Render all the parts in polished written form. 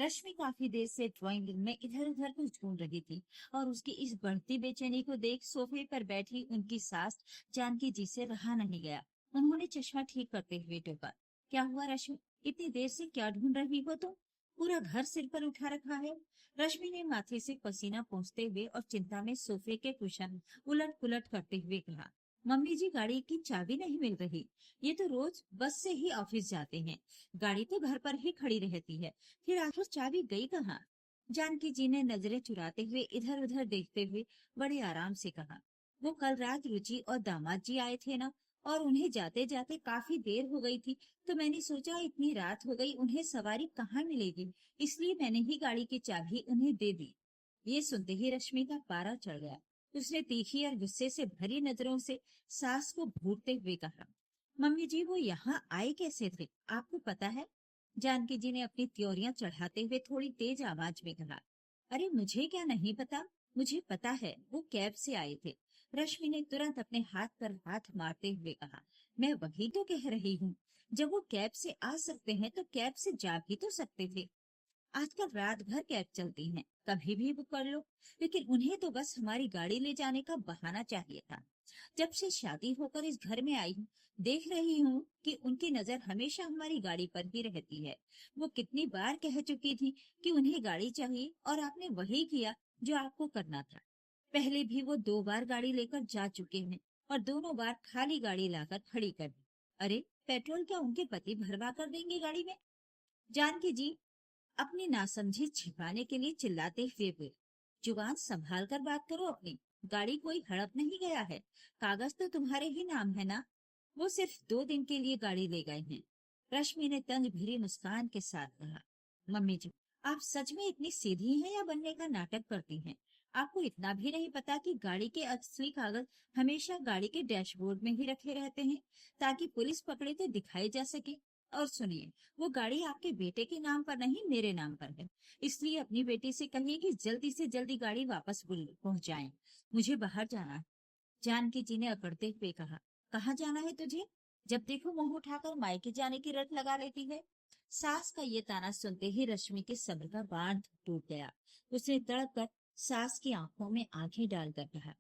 रश्मि काफी देर से drawing room में इधर उधर कुछ ढूंढ रही थी और उसकी इस बढ़ती बेचैनी को देख सोफे पर बैठी उनकी सास जानकी जी से रहा नहीं गया। उन्होंने चश्मा ठीक करते हुए टोका, क्या हुआ रश्मि, इतनी देर से क्या ढूंढ रही हो तुम? पूरा घर सिर पर उठा रखा है। रश्मि ने माथे से पसीना पोंछते हुए और चिंता में सोफे के कुशन उलट पुलट करते हुए कहा, मम्मी जी गाड़ी की चाबी नहीं मिल रही। ये तो रोज बस से ही ऑफिस जाते हैं, गाड़ी तो घर पर ही खड़ी रहती है, फिर आखिर चाबी गई कहाँ? जानकी जी ने नजरें चुराते हुए इधर उधर देखते हुए बड़े आराम से कहा, वो कल रात रुचि और दामाद जी आए थे ना, और उन्हें जाते जाते काफी देर हो गई थी, तो मैंने सोचा इतनी रात हो गई उन्हें सवारी कहाँ मिलेगी, इसलिए मैंने ही गाड़ी की चाबी उन्हें दे दी। ये सुनते ही रश्मि का पारा चढ़ गया। उसने तीखी और गुस्से से भरी नजरों से सास को घूरते हुए कहा, मम्मी जी वो यहाँ आए कैसे थे, आपको पता है? जानकी जी ने अपनी त्योरियां चढ़ाते हुए थोड़ी तेज आवाज में कहा, अरे मुझे क्या नहीं पता, मुझे पता है, वो कैब से आए थे। रश्मि ने तुरंत अपने हाथ पर हाथ मारते हुए कहा, मैं वही तो कह रही हूँ, जब वो कैब से आ सकते हैं तो कैब से जा भी तो सकते थे। आजकल रात भर कैब चलती हैं, कभी भी बुक कर लो, लेकिन उन्हें तो बस हमारी गाड़ी ले जाने का बहाना चाहिए था। जब से शादी होकर इस घर में आई हूँ, देख रही हूँ कि उनकी नजर हमेशा हमारी गाड़ी पर ही रहती है। वो कितनी बार कह चुकी थी कि उन्हें गाड़ी चाहिए और आपने वही किया जो आपको करना था। पहले भी वो 2 बार गाड़ी लेकर जा चुके हैं और दोनों बार खाली गाड़ी लाकर खड़ी कर दी। अरे पेट्रोल क्या उनके पति भरवा कर देंगे गाड़ी में? जानकी जी अपनी नासमझी छिपाने के लिए चिल्लाते हुए बोले, जुबान संभाल कर बात करो अपनी, गाड़ी कोई हड़प नहीं गया है, कागज तो तुम्हारे ही नाम है ना। वो सिर्फ 2 दिन के लिए गाड़ी ले गए हैं। रश्मि ने तंज भरी मुस्कान के साथ कहा, मम्मी जी आप सच में इतनी सीधी हैं या बनने का नाटक करती हैं? आपको इतना भी नहीं पता कि गाड़ी के असली कागज हमेशा गाड़ी के डैशबोर्ड में ही रखे रहते हैं, ताकि पुलिस पकड़े तो दिखाई जा सके। और सुनिए, वो गाड़ी आपके बेटे के नाम पर नहीं मेरे नाम पर है, इसलिए अपनी बेटी से कहिए कि जल्दी से जल्दी गाड़ी वापस पहुंचाएं, मुझे बाहर जाना है। जानकी जी ने अकड़ते हुए कहा, कहाँ जाना है तुझे? जब देखो मुंह उठाकर मायके जाने की रट लगा लेती है। सास का ये ताना सुनते ही रश्मि के सब्र का बांध टूट गया। उसने तड़प कर सास की आंखों में आंखें डालकर कहा,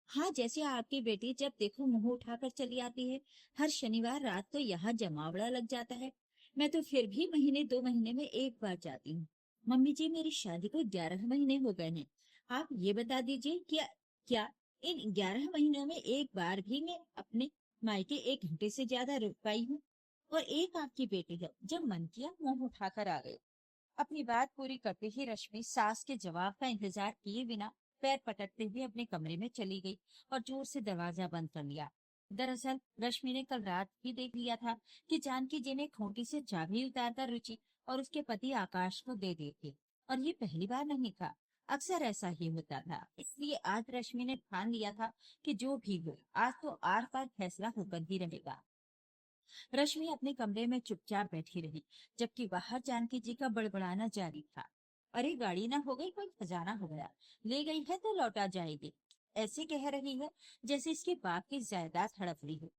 हाँ जैसे आपकी बेटी जब देखो मुंह उठाकर चली आती है, हर शनिवार रात तो यहाँ जमावड़ा लग जाता है, मैं तो फिर भी महीने 2 महीने में एक बार जाती हूँ। मम्मी जी मेरी शादी को 11 महीने हो गए हैं, आप ये बता दीजिए क्या क्या इन 11 महीनों में एक बार भी मैं अपने मायके 1 घंटे से ज्यादा रुक पाई हूँ? और एक आपकी बेटी है, जब मन किया मुंह उठाकर आ गई। अपनी बात पूरी करते ही रश्मि सास के जवाब का इंतजार किए बिना पैर पटकते हुए अपने कमरे में चली गई और जोर से दरवाजा बंद कर लिया। दरअसल रश्मि ने कल रात ही देख लिया था कि जानकी जी ने खोटी से चाबी उतारकर रुचि और उसके पति आकाश को दे दी थी, और ये पहली बार नहीं था, अक्सर ऐसा ही होता था। इसलिए आज रश्मि ने ठान लिया था कि जो भी हो आज तो आर पार फैसला होकर ही रहेगा। रश्मि अपने कमरे में चुपचाप बैठी रही, जबकि बाहर जानकी जी का बड़बड़ाना जारी था, अरे गाड़ी ना हो गई, कोई खजाना हो गया, ले गई है तो लौटा जाएगी, ऐसे कह रही है जैसे इसके बाप की जायदाद हड़प ली हो।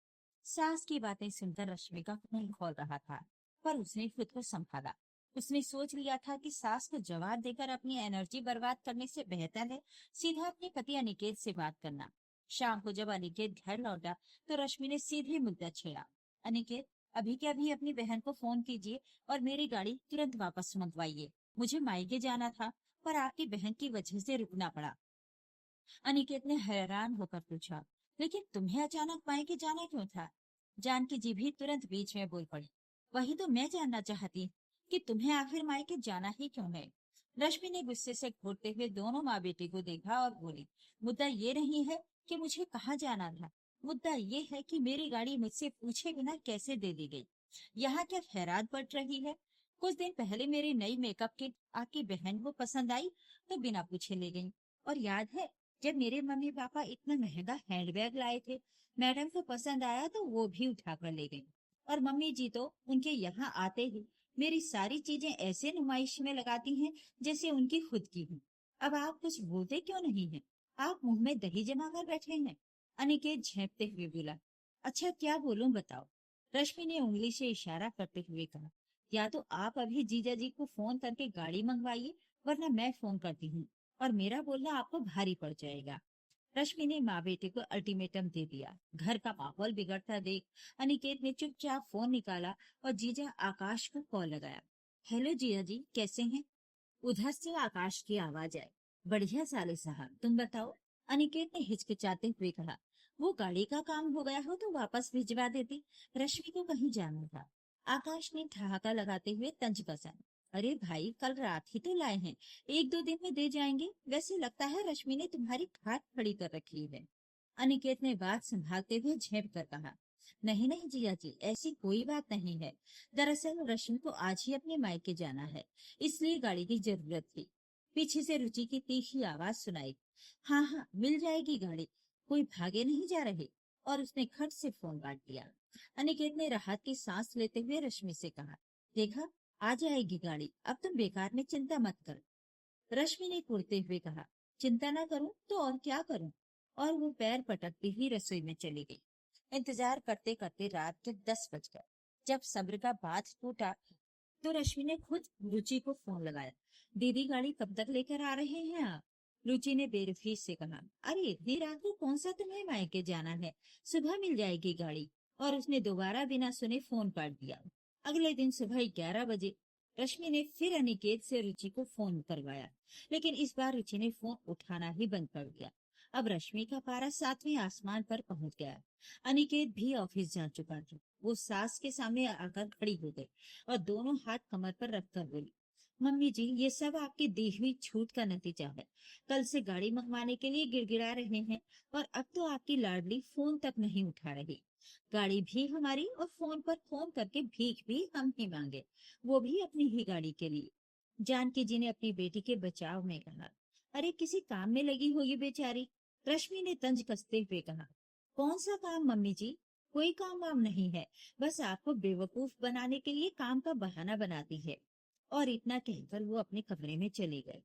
सास की बातें सुनकर रश्मि का खून खौल रहा था, पर उसने खुद को संभाला। उसने सोच लिया था कि सास को जवाब देकर अपनी एनर्जी बर्बाद करने से बेहतर है सीधा अपने पति अनिकेत से बात करना। शाम को जब अनिकेत घर लौटा तो रश्मि ने सीधे मुद्दा छेड़ा, अनिकेत अभी के अभी अपनी बहन को फोन कीजिए और मेरी गाड़ी तुरंत वापस मंगवाइए, मुझे मायके जाना था पर आपकी बहन की वजह से रुकना पड़ा। अनिकेत ने हैरान होकर पूछा, लेकिन तुम्हें अचानक मायके जाना क्यों था? जानकी जी भी तुरंत बीच में बोल पड़ी, वही तो मैं जानना चाहती कि तुम्हें आखिर मायके जाना ही क्यों है। रश्मि ने गुस्से से घूरते हुए दोनों माँ बेटी को देखा और बोली, मुद्दा ये नहीं है कि मुझे कहाँ जाना था, मुद्दा ये है कि मेरी गाड़ी मुझसे पूछे बिना कैसे दे दी गई। यहाँ क्या खैरात बढ़ रही है? कुछ दिन पहले मेरी नई मेकअप किट आपकी बहन को पसंद आई तो बिना पूछे ले गई। और याद है जब मेरे मम्मी पापा इतना महंगा हैंडबैग लाए थे, मैडम को पसंद आया तो वो भी उठा कर ले गई। और मम्मी जी तो उनके यहाँ आते ही मेरी सारी चीजें ऐसे नुमाइश में लगाती हैं जैसे उनकी खुद की हूँ। अब आप कुछ बोलते क्यों नहीं हैं? आप मुंह में दही जमा कर बैठे हैं। अनिकेत झेंपते हुए बोला, अच्छा क्या बोलूं बताओ? रश्मि ने उंगली से इशारा करते हुए कहा, या तो आप अभी जीजा जी को फोन करके गाड़ी मंगवाइए, वरना मैं फोन करती हूँ और मेरा बोलना आपको भारी पड़ जाएगा। रश्मि ने माँ बेटे को अल्टीमेटम दे दिया। घर का माहौल बिगड़ता देख अनिकेत ने चुपचाप फोन निकाला और जीजा आकाश को कॉल लगाया। हेलो जीजा जी, कैसे हैं? उधर से आकाश की आवाज आई। बढ़िया साले साहब, तुम बताओ? अनिकेत ने हिचकिचाते हुए कहा। वो गाड़ी का काम हो गया हो तो वापस भिजवा देती, रश्मि को कहीं जाना था। आकाश ने ठहाका लगाते हुए तंज कसा। अरे भाई, कल रात ही तो लाए हैं, एक दो दिन में दे जाएंगे। वैसे लगता है रश्मि ने तुम्हारी खाट खड़ी कर रखी है। अनिकेत ने बात संभालते हुए झेप कर कहा। नहीं नहीं जिया जी, ऐसी कोई बात नहीं है। दरअसल रश्मि को आज ही अपने मायके जाना है, इसलिए गाड़ी की जरूरत थी। पीछे से रुचि की तीखी आवाज सुनाई। हाँ हाँ, मिल जाएगी गाड़ी, कोई भागे नहीं जा रहे। और उसने खट से फोन काट दिया। अनिकेत ने राहत की सांस लेते हुए रश्मि से कहा, देखा, आ जाएगी गाड़ी, अब तुम बेकार में चिंता मत कर। रश्मि ने कुड़ते हुए कहा, चिंता ना करूं तो और क्या करूं? और वो पैर पटकती ही रसोई में चली गई। इंतजार करते करते रात के 10 बज गए। जब सब्र का बांध टूटा तो रश्मि ने खुद रुचि को फोन लगाया। दीदी, गाड़ी कब तक लेकर आ रहे हैं आप? रुचि ने बेरफी से कहा, अरे इतनी रात को कौन सा तुम्हें मायके जाना है, सुबह मिल जाएगी गाड़ी। और उसने दोबारा बिना सुने फोन काट दिया। अगले दिन सुबह 11 बजे रश्मि ने फिर अनिकेत से रुचि को फोन करवाया, लेकिन इस बार रुचि ने फोन उठाना ही बंद कर दिया। अब रश्मि का पारा 7वें आसमान पर पहुंच गया। अनिकेत भी ऑफिस जा चुका था। वो सास के सामने आकर खड़ी हो गई और दोनों हाथ कमर पर रखकर बोली, मम्मी जी, ये सब आपकी दी हुई छूट का नतीजा है। कल से गाड़ी मंगवाने के लिए गिड़गिड़ा रहे हैं और अब तो आपकी लाडली फोन तक नहीं उठा रही। गाड़ी भी हमारी और फोन पर फोन करके भीख भी हम ही मांगे, वो भी अपनी ही गाड़ी के लिए। जानकी जी ने अपनी बेटी के बचाव में कहा। अरे किसी काम में लगी होगी बेचारी, रश्मि ने तंज कसते हुए कहा। कौन सा काम मम्मी जी? कोई काम वाम नहीं है, बस आपको बेवकूफ बनाने के लिए काम का बहाना बनाती है। और इतना कहकर वो अपने कमरे में चली गई।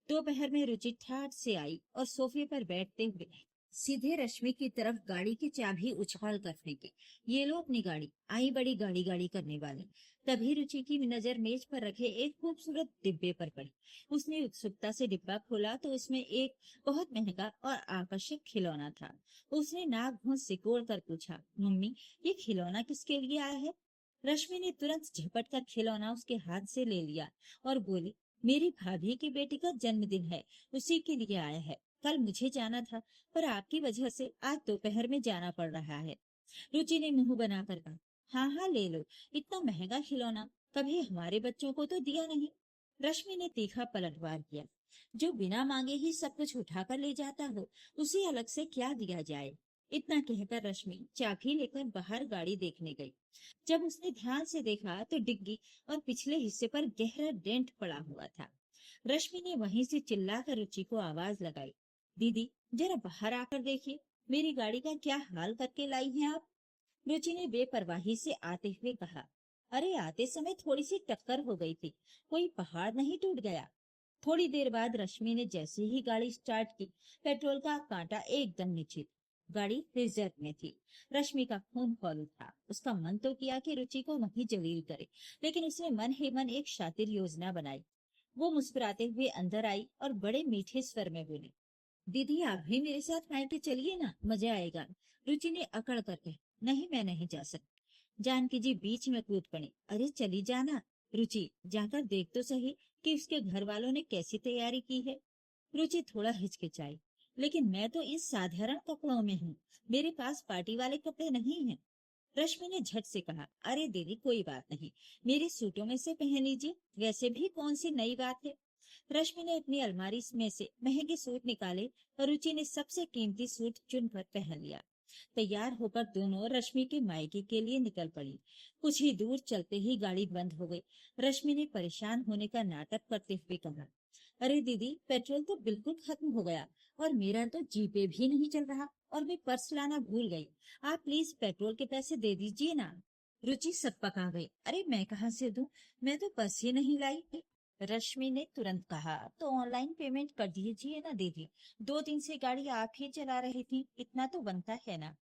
दोपहर में रुचि ठाठ से आई और सोफे पर बैठते हुए सीधे रश्मि की तरफ गाड़ी की चाबी उछाल कर फेंकी। ये लो अपनी गाड़ी, आई बड़ी गाड़ी गाड़ी करने वाले। तभी रुचि की नजर मेज पर रखे एक खूबसूरत डिब्बे पर पड़ी। उसने उत्सुकता से डिब्बा खोला तो उसमें एक बहुत महंगा और आकर्षक खिलौना था। उसने नाक भौं सिकोड़ कर पूछा, मम्मी, ये खिलौना किसके लिए आया है? रश्मि ने तुरंत झपट कर खिलौना उसके हाथ से ले लिया और बोली, मेरी भाभी की बेटी का जन्मदिन है, उसी के लिए आया है। कल मुझे जाना था, पर आपकी वजह से आज दोपहर में जाना पड़ रहा है। रुचि ने मुंह बनाकर कहा, हाँ हाँ ले लो, इतना महंगा खिलौना कभी हमारे बच्चों को तो दिया नहीं। रश्मि ने तीखा पलटवार किया, जो बिना मांगे ही सब कुछ उठाकर ले जाता हो, उसे अलग से क्या दिया जाए? इतना कहकर रश्मि चाबी लेकर बाहर गाड़ी देखने गई। जब उसने ध्यान से देखा तो डिग्गी और पिछले हिस्से पर गहरा डेंट पड़ा हुआ था। रश्मि ने वहीं से चिल्लाकर रुचि को आवाज लगाई, दीदी, जरा बाहर आकर देखिए, मेरी गाड़ी का क्या हाल करके लाई हैं आप? रुचि ने बेपरवाही से आते हुए कहा, अरे आते समय थोड़ी सी टक्कर हो गई थी, कोई पहाड़ नहीं टूट गया। थोड़ी देर बाद रश्मि ने जैसे ही गाड़ी स्टार्ट की, पेट्रोल का कांटा एकदम नीचे था। गाड़ी रिजर्व में थी। रश्मि का खून खौल उठा। उसका मन तो किया कि रुचि को वहीं जलील करे, लेकिन उसने मन ही मन एक शातिर योजना बनाई। वो मुस्कुराते हुए अंदर आई और बड़े मीठे स्वर में बोली, दीदी आप भी मेरे साथ मायके चलिए ना, मजा आएगा। रुचि ने अकड़ कर कहा, नहीं मैं नहीं जा सकती। जानकी जी बीच में कूद पड़ी, अरे चली जाना। रुचि, जाकर देख तो सही कि उसके घर वालों ने कैसी तैयारी की है। रुचि थोड़ा हिचकिचाई, लेकिन मैं तो इस साधारण कपड़ों में हूँ, मेरे पास पार्टी वाले कपड़े नहीं हैं। रश्मि ने झट से कहा, अरे दीदी कोई बात नहीं, मेरे सूटों में से पहन लीजिए, वैसे भी कौन सी नई बात है। रश्मि ने अपनी अलमारी में से महंगे सूट निकाले और रुचि ने सबसे कीमती सूट चुनकर पहन लिया। तैयार होकर दोनों रश्मि के मायके के लिए निकल पड़ी। कुछ ही दूर चलते ही गाड़ी बंद हो गई। रश्मि ने परेशान होने का नाटक करते हुए कहा, अरे दीदी, पेट्रोल तो बिल्कुल खत्म हो गया और मेरा तो जीपे भी नहीं चल रहा और मैं पर्स लाना भूल गई। आप प्लीज पेट्रोल के पैसे दे दीजिए ना। रुचि सकपका गई, अरे मैं कहाँ से दूं, मैं तो पर्स ही नहीं लाई। रश्मि ने तुरंत कहा, तो ऑनलाइन पेमेंट कर दीजिए ना दीदी, 2 दिन से गाड़ी आप ही चला रही थी, इतना तो बनता है ना।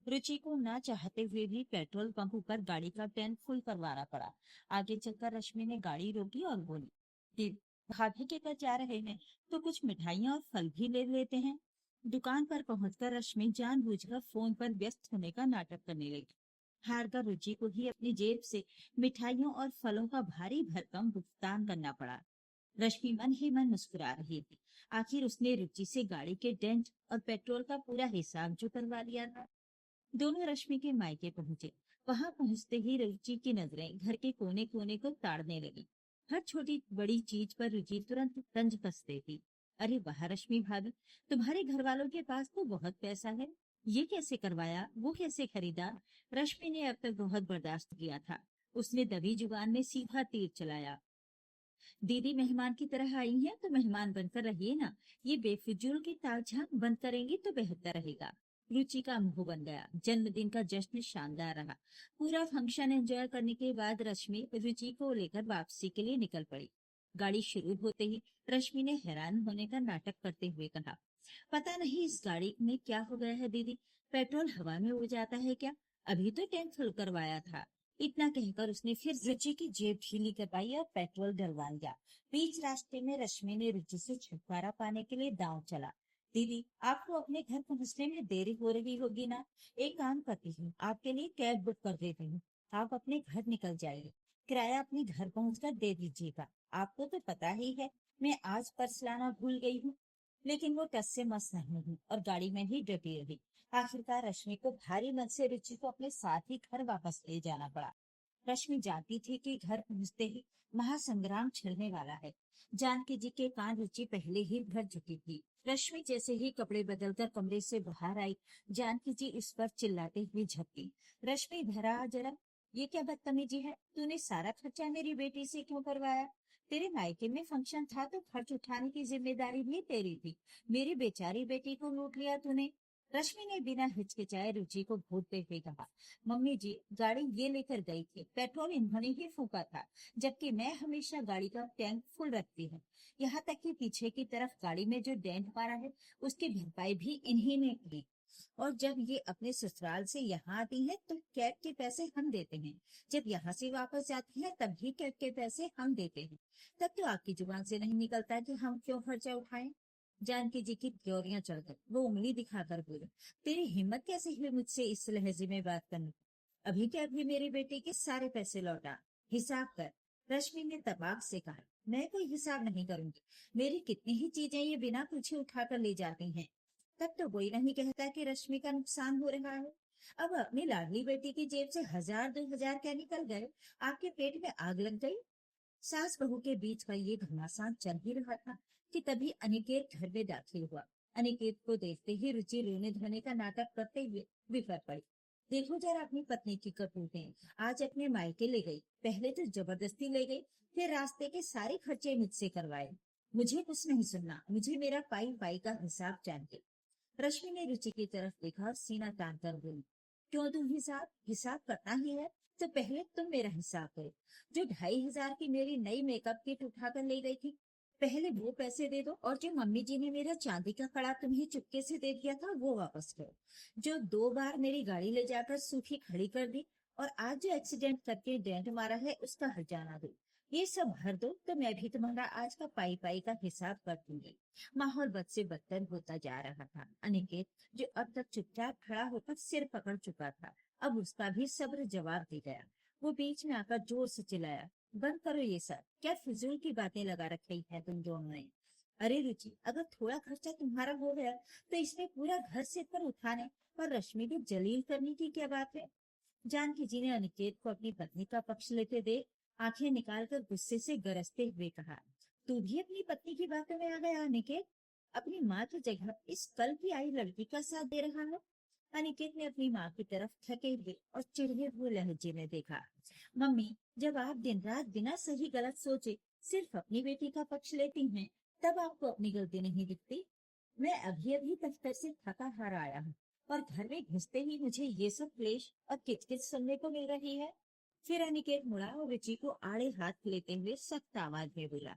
रुचि को ना चाहते हुए भी पेट्रोल पंप पर गाड़ी का टैंक फुल करवाना पड़ा। आगे चलकर रश्मि ने गाड़ी रोकी और बोली, "दी, भाभी के घर जा रहे हैं तो कुछ मिठाइयाँ और फल भी ले लेते हैं।" दुकान पर पहुंचकर रश्मि जानबूझकर फोन पर व्यस्त होने का नाटक करने लगी। हार कर रुचि को ही अपनी जेब से मिठाइयों और फलों का भारी भरकम भुगतान करना पड़ा। रश्मि मन ही मन मुस्कुरा रही थी। आखिर उसने रुचि से गाड़ी के डेंट और पेट्रोल का पूरा हिसाब जो करवा लिया था। दोनों रश्मि के मायके पहुंचे। वहां पहुंचते ही रुचि की नजरें घर के कोने कोने को ताड़ने लगी। हर छोटी बड़ी चीज पर रुचि तुरंत तंज कसते थी। "अरे वाह रश्मि भाभी, तुम्हारे घर वालों के पास तो बहुत पैसा है। ये कैसे करवाया, वो कैसे खरीदा?" रश्मि ने अब तक बहुत बर्दाश्त किया था। उसने दबी जुबान में सीधा तीर चलाया। "दीदी मेहमान की तरह आई हैं तो मेहमान बनकर रहिए ना। ये बेफिजूल की ताकझाम बंद करेंगी तो बेहतर रहेगा।" रुचि का मुंह बन गया। जन्मदिन का जश्न शानदार रहा। पूरा फंक्शन एंजॉय करने के बाद रश्मि रुचि को लेकर वापसी के लिए निकल पड़ी। गाड़ी शुरू होते ही रश्मि ने हैरान होने का नाटक करते हुए कहा, "पता नहीं इस गाड़ी में क्या हो गया है दीदी, पेट्रोल हवा में उड़ जाता है क्या? अभी तो टैंक फुल करवाया था।" इतना कहकर उसने फिर रुचि की जेब ढीली करवाई और पेट्रोल डलवा लिया। बीच रास्ते में रश्मि ने रुचि से छुटकारा पाने के लिए दांव चला। "दीदी, आपको अपने घर पहुंचने में देरी हो रही होगी ना? एक काम करती हूँ, आपके लिए कैब बुक कर देती हूँ। आप अपने घर निकल जाइए। किराया अपने घर पहुंचकर दे दीजिएगा। आपको तो पता ही है, मैं आज पर्स लाना भूल गई हूँ।" लेकिन वो टस से मस नहीं हुई और गाड़ी में ही डटी रही। आखिरकार रश्मि को भारी मन से रुचि को अपने साथ ही घर वापस ले जाना पड़ा। रश्मि जानती थी कि घर पहुंचते ही महासंग्राम छिड़ने वाला है। जानकी जी के कान रुचि पहले ही भर चुकी थी। रश्मि जैसे ही कपड़े बदलकर कमरे से बाहर आई, जानकी जी उस पर चिल्लाते हुए झपकी। "रश्मि इधर आ जरा, ये क्या बदतमीजी है? तूने सारा खर्चा मेरी बेटी से क्यों करवाया? तेरे मायके में फंक्शन था तो खर्च उठाने की जिम्मेदारी भी तेरी थी। मेरी बेचारी बेटी को लूट लिया तूने।" रश्मि ने बिना हिचकिचाए रुचि को घूरते हुए कहा, "मम्मी जी, गाड़ी ये लेकर गई थी, पेट्रोल इन्होंने ही फूका था, जबकि मैं हमेशा गाड़ी का टैंक फुल रखती हूँ। यहाँ तक कि पीछे की तरफ गाड़ी में जो डेंट मारा है, उसकी भरपाई भी इन्हीं ने की। और जब ये अपने ससुराल से यहाँ आती हैं, तो कैब के पैसे हम देते हैं। जब यहाँ से वापस जाती हैं, तब भी कैब के पैसे हम देते हैं। तब तो आपकी जुबान से नहीं निकलता कि हम क्यों खर्चा उठाएं?" जानकी जी की त्योरियां चढ़ गई। वो उंगली दिखाकर बोले, "तेरी हिम्मत कैसे हुई मुझसे इस लहजे में बात करने की? अभी के अभी मेरे बेटे के सारे पैसे लौटा, हिसाब कर।" रश्मि ने तबाक से कहा, "मैं कोई हिसाब नहीं करूंगी। मेरी कितनी ही चीजें ये बिना पूछे उठाकर ले जाती हैं।" तब तो कोई नहीं कहता कि रश्मि का नुकसान हो रहा है। अब अपनी लाडली बेटी की जेब से 1,000 2,000 क्या निकल गए? आपके पेट में आग लग गई। सास बहू के बीच का ये घमासान चल ही रहा था कि तभी अनिकेत घर में दाखिल हुआ। अनिकेत को देखते ही रुचि रोने धोने का नाटक करते हुए बिफर पड़ी। "देखो जरा अपनी पत्नी की करतूतें। आज अपने मायके ले गई, पहले तो जबरदस्ती ले गई, फिर रास्ते के सारे खर्चे मुझसे करवाए। मुझे कुछ नहीं सुनना, मुझे मेरा पाई पाई का हिसाब चाहिए।" रश्मि ने रुचि की तरफ देखा और सीना तान कर बोली, "क्यों तुम हिसाब हिसाब करना ही है तो पहले तुम मेरा हिसाब करो। जो 2,500 की मेरी नई मेकअप किट उठाकर ले गई थी, पहले वो पैसे दे दो। और जो मम्मी जी ने मेरा चांदी का कड़ा तुम्हें चुपके से दे दिया था, वो वापस करो। जो 2 बार मेरी गाड़ी ले जाकर सूखी खड़ी कर दी, और आज जो एक्सीडेंट करके डेंट मारा है, उसका हर्जाना दो। ये सब भर दो तो मैं भी तुम्हारा आज का पाई पाई का हिसाब कर दूंगी।" माहौल बद से बदतर होता जा रहा था। अनिकेत, जो अब तक चुपचाप खड़ा होकर सिर पकड़ चुका था, अब उसका भी सब्र जवाब दे गया। वो बीच में आकर जोर से चिल्लाया, "बंद करो ये सब, क्या फिजूल की बातें लगा रखी है तुम दोनों ने? अरे रुचि, अगर थोड़ा खर्चा तुम्हारा हो गया तो इसमें पूरा घर सिर पर उठाने और रश्मि को जलील करने की क्या बात है?" जानकी जी ने अनिकेत को अपनी पत्नी का पक्ष लेते देख आंखें निकालकर गुस्से से गरजते हुए कहा, "तू भी अपनी पत्नी की बातों में आ गया अनिकेत? अपनी माँ की जगह इस कल की आई लड़की का साथ दे रहा है?" अनिकेत ने अपनी माँ की तरफ थके हुए और चिढ़े हुए लहजे में देखा। "मम्मी, जब आप दिन रात बिना सही गलत सोचे सिर्फ अपनी बेटी का पक्ष लेती हैं, तब आपको अपनी गलती नहीं दिखती? मैं अभी अभी दफ्तर से थका हारा आया हूँ, और घर में घुसते ही मुझे ये सब क्लेश और किचकिच सुनने को मिल रही है।" फिर अनिकेत मुड़ा और रुचि को आड़े हाथ लेते हुए सख्त आवाज में बोला,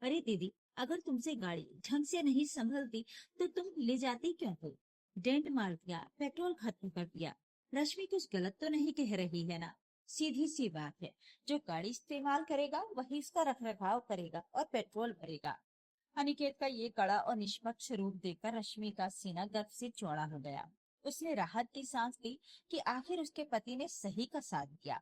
"अरे दीदी, अगर तुमसे गाड़ी ढंग से नहीं संभलती तो तुम ले जाती क्यों हो? डेंट मार दिया, पेट्रोल खत्म कर दिया, रश्मि कुछ गलत तो नहीं कह रही है ना? सीधी सी बात है, जो गाड़ी इस्तेमाल करेगा वही उसका रख रखाव करेगा और पेट्रोल भरेगा। अनिकेत का ये कड़ा और निष्पक्ष रूप देखकर रश्मि का सीना गर्व से चौड़ा हो गया। उसने राहत की सांस ली कि आखिर उसके पति ने सही का साथ दिया।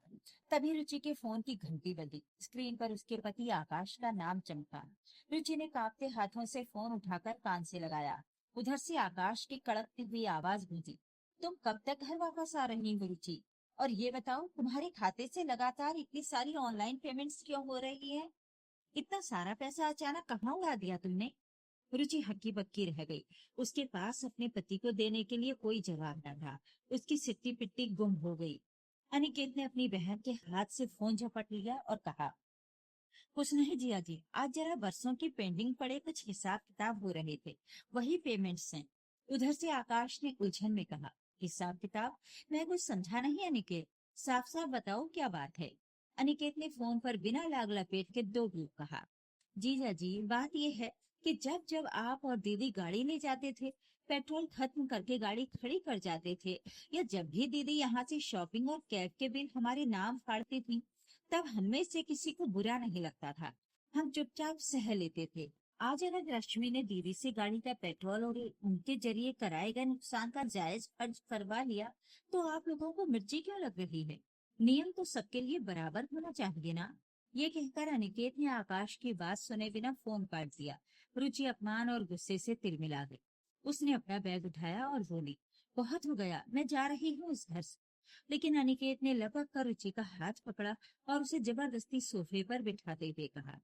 तभी रुचि के फोन की घंटी बजी। स्क्रीन पर उसके पति आकाश का नाम चमका। रुचि ने कांपते हाथों से फोन उठाकर कान से लगाया। उधर से आकाश की कड़कती हुई आवाज गूंजी। तुम कब तक घर वापस आ रही हो रुचि? और ये बताओ, तुम्हारे खाते से लगातार इतनी सारी ऑनलाइन पेमेंट्स क्यों हो रही है? इतना सारा पैसा अचानक कहाँ उड़ा दिया तुमने? रुचि हक्की बक्की रह गई। उसके पास अपने पति को देने के लिए कोई जवाब न था। उसकी सिट्टी पिट्टी गुम हो गई। अनिकेत ने अपनी बहन के हाथ से फोन झपट लिया और कहा, कुछ नहीं जिया जी, आज जरा बरसों की पेंडिंग पड़े कुछ हिसाब किताब हो रहे थे, वही पेमेंट्स हैं। उधर से आकाश ने उलझन में कहा, हिसाब किताब? मैं कुछ समझा नहीं अनिकेत, साफ साफ बताओ क्या बात है? अनिकेत ने फोन पर बिना लाग लपेट के दो डूब कहा, जीजा जी बात यह है कि जब जब आप और दीदी गाड़ी ले जाते थे, पेट्रोल खत्म करके गाड़ी खड़ी कर जाते थे, या जब भी दीदी यहाँ से शॉपिंग और कैब के बिल हमारे नाम फाड़ती थी, तब हमें से किसी को बुरा नहीं लगता था। हम चुपचाप सह लेते थे। आज अगर रश्मि ने दीदी से गाड़ी का पेट्रोल और उनके जरिए कराए गए नुकसान का जायज खर्च करवा लिया, तो आप लोगों को मिर्ची क्यों लग रही है? नियम तो सबके लिए बराबर होना चाहिए ना? ये कहकर अनिकेत ने आकाश की बात सुने बिना फोन काट दिया। रुचि अपमान और गुस्से से तिलमिला गई। उसने अपना बैग उठाया और बोली, बहुत हो गया, मैं जा रही हूँ इस घर से। लेकिन अनिकेत ने लपक कर रुचि का हाथ पकड़ा और उसे जबरदस्ती सोफे पर बिठाते हुए कहा,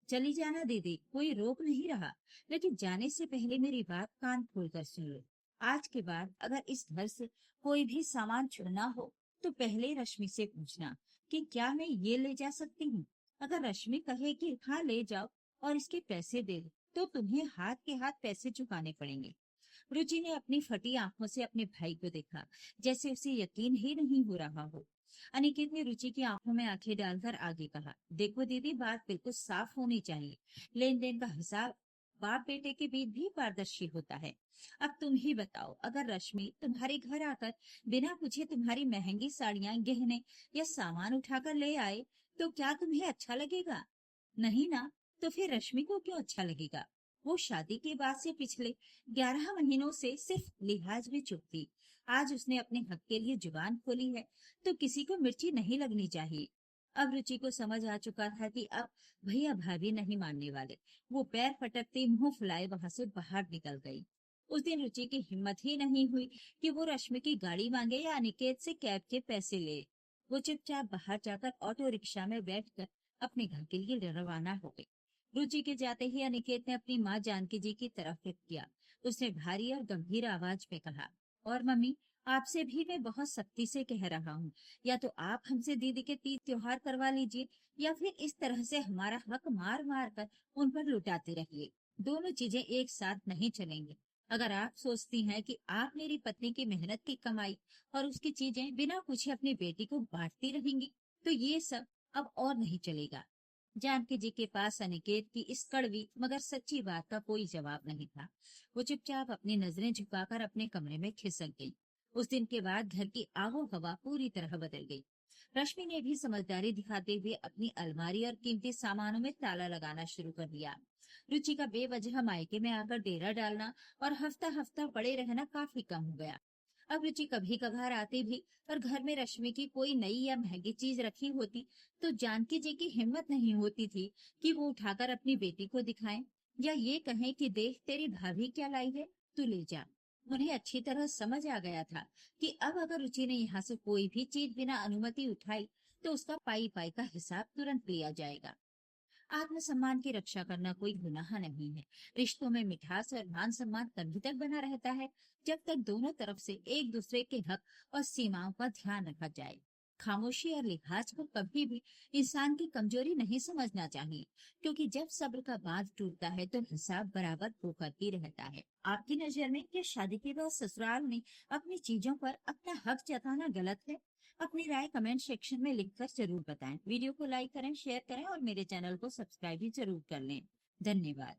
चली जाना दीदी, कोई रोक नहीं रहा, लेकिन जाने से पहले मेरी बात कान खोलकर सुन लो। आज के बाद अगर इस घर से कोई भी सामान छुड़ना हो, तो पहले रश्मि से पूछना कि क्या मैं ये ले जा सकती हूँ। अगर रश्मि कहे कि हाँ ले जाओ और इसके पैसे दे दो, तो तुम्हें हाथ के हाथ पैसे चुकाने पड़ेंगे। रुचि ने अपनी फटी आंखों से अपने भाई को देखा, जैसे उसे यकीन ही नहीं हो रहा हो। अनिकेत ने रुचि की आंखों में आंखें डालकर आगे कहा, देखो दीदी, बात बिल्कुल साफ होनी चाहिए। लेन देन का हिसाब बाप बेटे के बीच भी पारदर्शी होता है। अब तुम ही बताओ, अगर रश्मि तुम्हारे घर आकर बिना पूछे तुम्हारी महंगी साड़ियां, गहने या सामान उठाकर ले आए, तो क्या तुम्हें अच्छा लगेगा? नहीं ना? तो फिर रश्मि को क्यों अच्छा लगेगा? वो शादी के बाद से पिछले 11 महीनों से सिर्फ लिहाज में चुप थी। आज उसने अपने हक के लिए जुबान खोली है, तो किसी को मिर्ची नहीं लगनी चाहिए। अब रुचि को समझ आ चुका था कि अब भैया भाभी नहीं मानने वाले। वो पैर पटकते मुंह फुलाए वहां से बाहर निकल गई। उस दिन रुचि की हिम्मत ही नहीं हुई कि वो रश्मि की गाड़ी मांगे या अनिकेत से कैब के पैसे ले। वो चुपचाप बाहर जाकर ऑटो रिक्शा में बैठकर अपने घर के लिए रवाना हो गई। रुचि के जाते ही अनिकेत ने अपनी माँ जानकी जी की तरफ रुख किया। उसने भारी और गंभीर आवाज में कहा, और मम्मी, आपसे भी मैं बहुत सख्ती से कह रहा हूँ, या तो आप हमसे दीदी के तीज त्योहार करवा लीजिए, या फिर इस तरह से हमारा हक मार मार कर उन पर लुटाते रहिए। दोनों चीजें एक साथ नहीं चलेंगी। अगर आप सोचती हैं कि आप मेरी पत्नी की मेहनत की कमाई और उसकी चीजें बिना पूछे अपनी बेटी को बांटती रहेंगी, तो ये सब अब और नहीं चलेगा। जानकी जी के पास अनिकेत की इस कड़वी मगर सच्ची बात का कोई जवाब नहीं था। वो चुपचाप अपनी नजरें झुकाकर अपने कमरे में खिसक गई। उस दिन के बाद घर की आहो हवा पूरी तरह बदल गई। रश्मि ने भी समझदारी दिखाते हुए अपनी अलमारी और कीमती सामानों में ताला लगाना शुरू कर दिया। रुचि का बेवजह मायके में आकर डेरा डालना और हफ्ता हफ्ता पड़े रहना काफी कम हो गया। अब रुचि कभी कभार आती भी और घर में रश्मि की कोई नई या महंगी चीज रखी होती, तो जानकी जी की हिम्मत नहीं होती थी कि वो उठाकर अपनी बेटी को दिखाएं या ये कहें कि देख तेरी भाभी क्या लाई है, तू ले जा। उन्हें अच्छी तरह समझ आ गया था कि अब अगर रुचि ने यहाँ से कोई भी चीज बिना अनुमति उठाई, तो उसका पाई पाई का हिसाब तुरंत लिया जाएगा। आत्मसम्मान की रक्षा करना कोई गुनाह नहीं है। रिश्तों में मिठास और मान सम्मान तभी तक बना रहता है जब तक दोनों तरफ से एक दूसरे के हक और सीमाओं का ध्यान रखा जाए। खामोशी और लिहाज को कभी भी इंसान की कमजोरी नहीं समझना चाहिए, क्योंकि जब सब्र का बांध टूटता है तो हिसाब बराबर होकर ही रहता है। आपकी नजर में क्या शादी के बाद ससुराल में अपनी चीजों पर अपना हक जताना गलत है? अपनी राय कमेंट सेक्शन में लिखकर जरूर बताएं। वीडियो को लाइक करें, शेयर करें और मेरे चैनल को सब्सक्राइब भी जरूर कर लें। धन्यवाद।